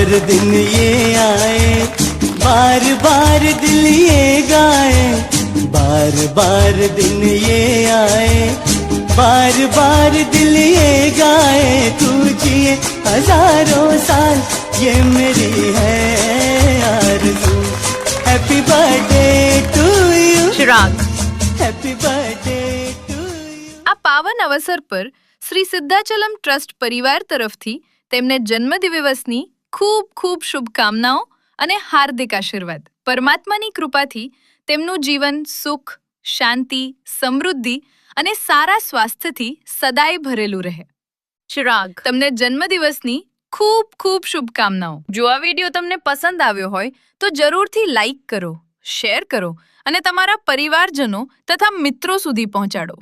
बार दिन ये आए, बार बार दिल ये गाए, बार बार दिन ये आए, बार बार दिल ये गाए, तू जिए हजारों साल ये मेरी है आरज़ू। Happy birthday to you Chirag, happy birthday to you. આ પાવન અવસર પર શ્રી સિદ્ધાચલમ ટ્રસ્ટ પરિવાર તરફથી તેમને જન્મદિવસની ખૂબ ખૂબ શુભકામનાઓ અને હાર્દિક આશીર્વાદ। પરમાત્માની કૃપાથી તેમનું જીવન સુખ, શાંતિ, સમૃદ્ધિ અને સારા સ્વાસ્થ્યથી સદાય ભરેલું રહે। ચિરાગ, તમને જન્મદિવસની ખૂબ ખૂબ શુભકામનાઓ। જો આ વિડીયો તમને પસંદ આવ્યો હોય તો જરૂરથી લાઈક કરો, શેર કરો અને તમારા પરિવારજનો તથા મિત્રો સુધી પહોંચાડો।